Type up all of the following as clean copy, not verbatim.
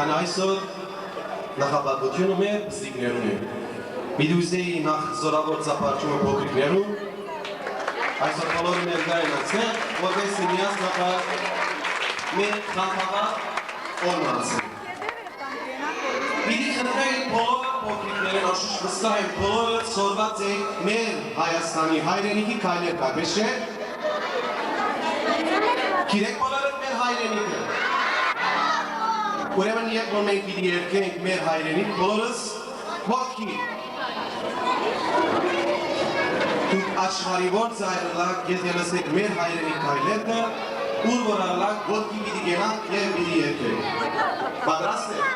քան այսօր նախապատվությունը մեր պստիկներուն է։ Միդուզեի նախ զորավոր ծապարճումը փոքրիկներուն, այսօր բոլորը ներկային անցնել, որպես միասնական մեր խանդավառ օրն անցնել։ Պիտի խնդրեին բոլոր փոքրիկներին, անշուշտ վստահ եմ բոլորը սորված եք մեր Հայաստանի հայրենիքի քայլեր կապեշ է։ Գիրեք բոլորդ մեր հայրենիքը։ Ուրեմն երբ որ մենք պիտի երգենք մեր հայրենիք բոլորս ոտքի։ Դուք աշխարհի որ ծայրլակ եթե լսեք մեր հայրենիք քայլերը, ուր որ արլակ ոտքի պիտի գնանք եւ պիտի երգենք։ Պատրաստ եք։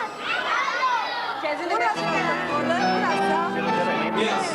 Yes.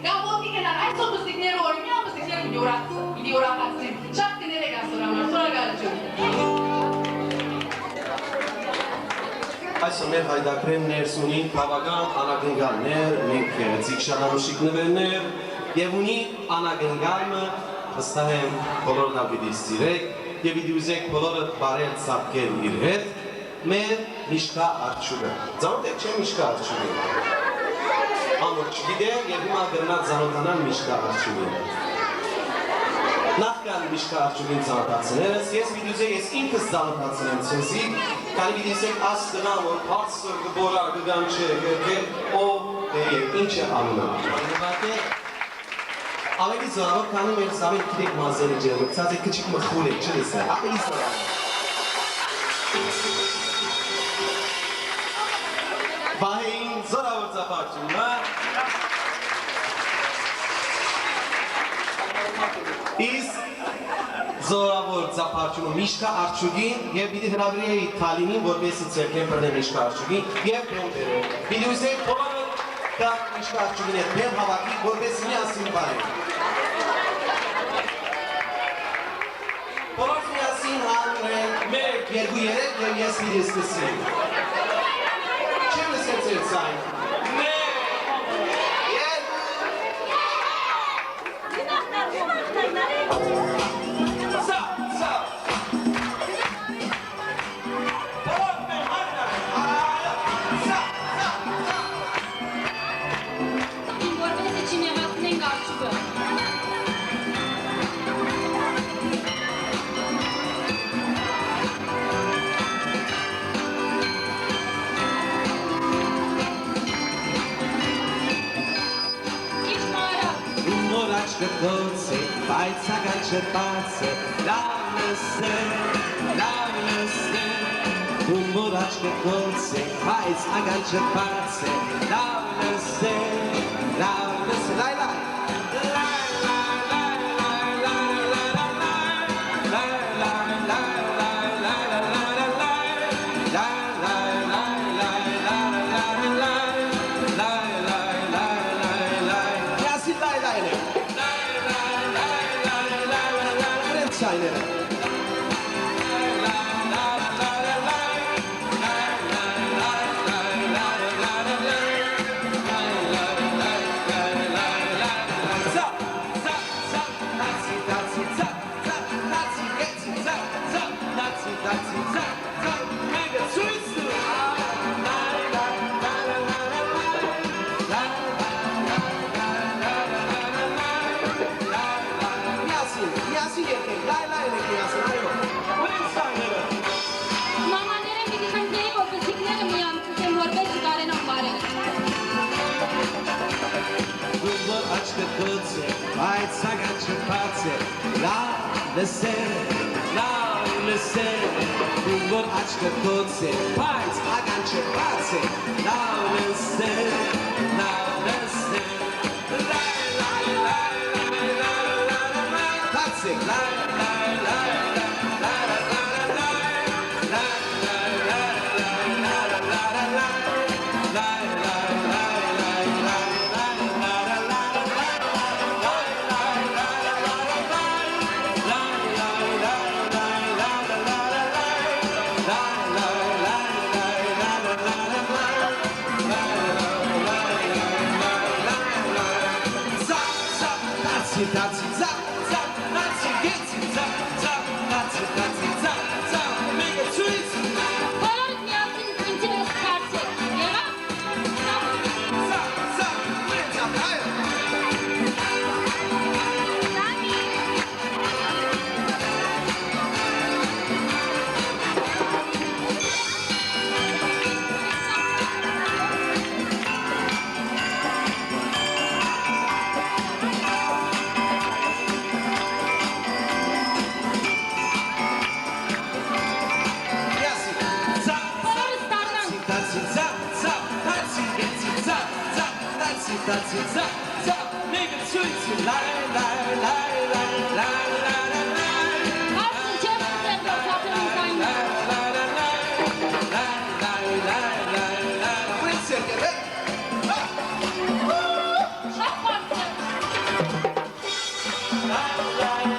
Գավոտի կենան, այսօր բստիկները օրիմյա, բստիկները իդիորացին, զորապացին, շատ կներեք ասորամար, զորագարություն։ Այսօր մեր հայդակրեն ներս ունի բավական անագնգալներ, մենք գեղեցիկ շահանուշիկ նվերներ և ունի անագնգալը վստահ եմ բոլորը դա պիտի սիրեք և պիտի ուզեք բոլորը բարել ծաղկել իր հետ մեր Միշկա Արջուկը։ Ձանոթ չէ Միշկա Արջուկը։ Ամոր չգիտեք և հիմա գրնած ձանոթանալ Միշկա Արջուկին։ Նախքան Միշկա Արջուկին ձանոթացներս, ես պիտի ուզեի ես ինքս ձանոթացնեմ ցեզի, քանի պիտի ասեք աս տղան որ բարձր կբորար կգան չէ, գրկել ով և ինչ է անունը։ Ավելի զորավոր, քանի մեր զավեն գիտեք մազերը ջերմը, գցած է քչիկ մխուլ եք, չլես է, ավելի զորավոր։ Վահեին զորավոր ծապարջում, հա։ Իս զորավոր ծապարջումը Միշկա Արջուկին և պիտի հրավիրի էի Թալինին, որպեսի ծերքեն պրնե Միշկա Արջուկին և բեմ բերել։ Պիտի ուզեք բոլորը դա Միշկա Արջուկին հետ բեմ հավաքի, որպես միասին բարել։ Բոլոր միասին հանրեն, մեկ, երկու, երեք և ես պիտի սկսեմ։ Չեմ լսել ձեր ձայն։ Մեկ, երկու, Գոծե, բայց ագանչված է, լավ լսե, ում որ աչքը գոծե, բայց ագանչված է, լավ լսե, լայ, լայ, բայց ագանչված է, լավ լսե, ում որ աչքը գոծե, բայց ագանչված է, լավ լսե, la la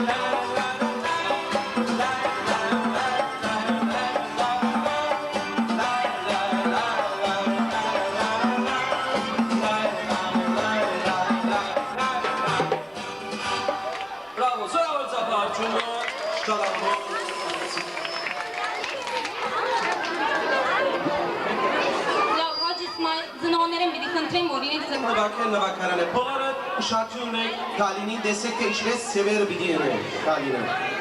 la Զնողներեն պիտի խնդրեմ, որ իրենք զրկում։ Նվակել նվակարան է, բոլորը ուշադրում եք Կալինի, տեսեք թե ինչպես սևերը պիտի ենեք Կալինը։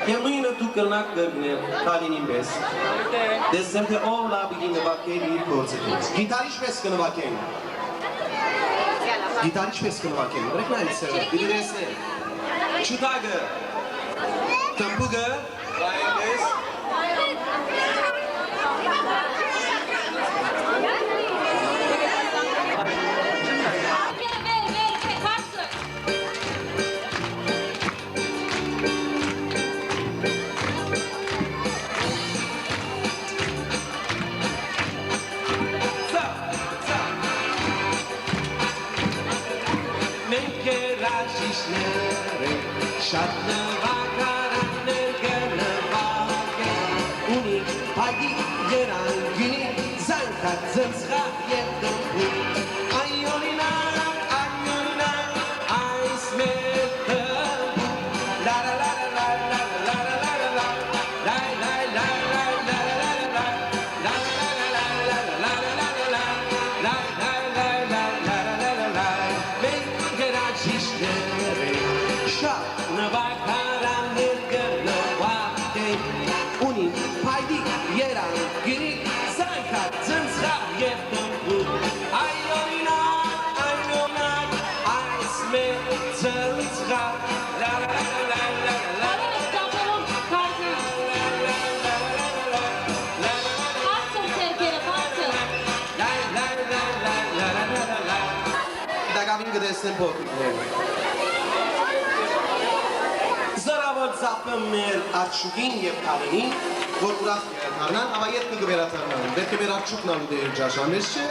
Եվ նույնը դուք կրնակ գրգնել Կալինին պես։ Տեսնեմ թե ով լավ պիտի նվակել իր գործից։ Գիտար ինչպես կնվակեն։ Գիտար ինչպես կնվակեն։ Ուրեք նայել սևը, պիտի տեսնեն։ Չուտագը, տմբուգը, լայնպես։ Շատ նվակարաններ կնվագեն, ունի հայդի երանգինի, զանքատ ձնցղա և դմբուկ, այոնինակ, այս մեր դմբուկ, նվակարաններ կնվագեն, ունի հայդի երանգինի, զանքատ ձնցղա և դմբուկ, այոնինակ, այս մեր ձնցղա, Դագավին կտեսնեմ փոքրիկներ։ Զորավոր ծապը մեր արջուկին և Կալինին, որ ուրախ կվերաթարնան, ավա ետքը կվերաթարնան, վերքը մեր արջուկն ալու դեր ճաշամես չէ։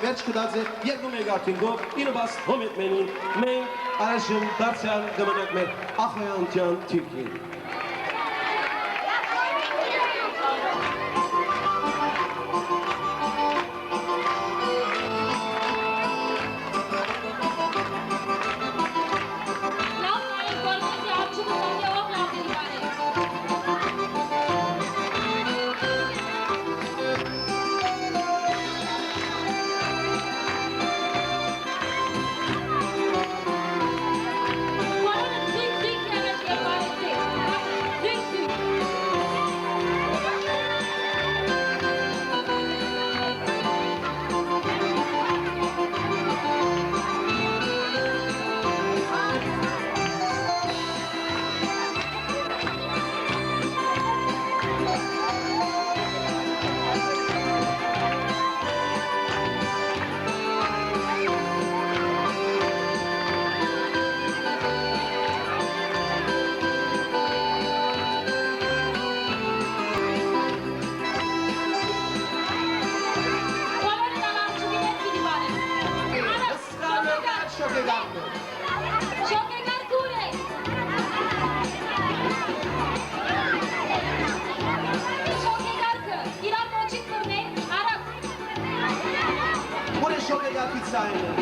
Վերջ կդած է երկու մեգարտինգով, ինովաս հոմետմենին, մենք արաշմ դարձյալ գմնակ մեր ախոյանության թիրքին։ Show me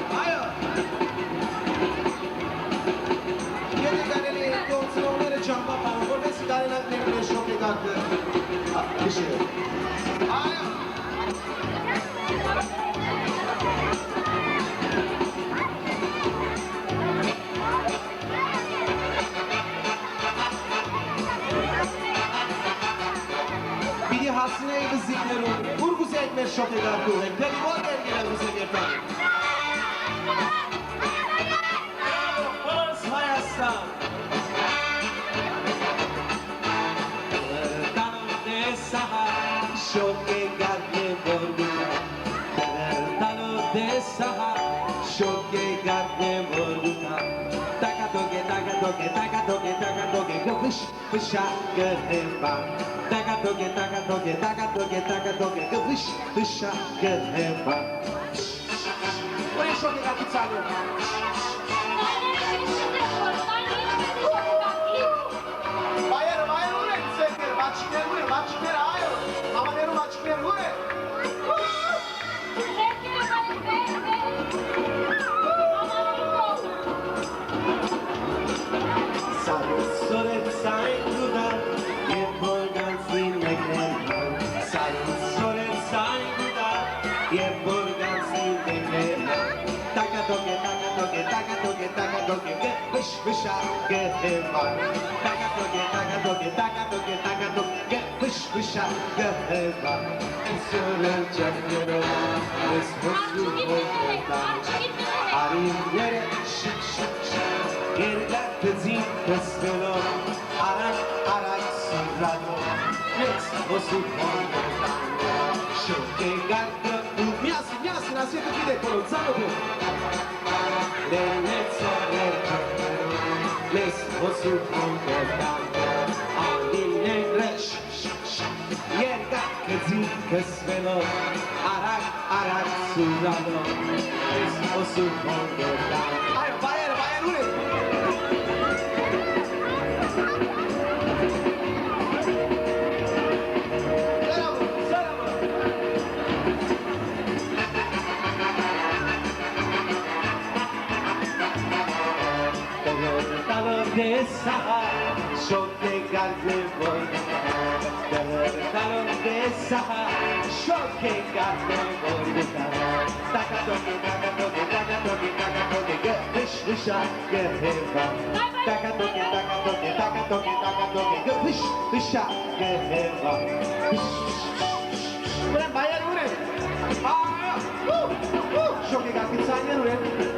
God, Wish, wish I could have found. Wish, wish I could have found. What are you talking about, Italian? Bayır uğrayın sevgilim. Maçıkları hayır. Havanero maçıkları uğrayın. Sore saygıda yapılgan sinekler. Sore saygıda yapılgan sinekler. Taka toke, wish, wish I could have fun. Taka toke, wish, wish I could have fun. Söyle çakırı, biz hızlı olmadan. Arayınları şık şık şık. Yerler kızı kısmelo. Arak sırrado. Let's go supongo. Şoke gardo. Miasi, nasiete qui del colonzano tu. Les osu kontando Anine reş Yerga kızı kısmelo Arak surado Les osu kontando Ay, bayır uğrayın de Sahara, yo te cargué voy. Derretalo de Sahara, yo te cargué voy. Taka toke, wish, wish I could have fun. Taka toke, wish, wish I could have fun. Ulan bayan ulan. Aa, şoke kalkın saniye ulan.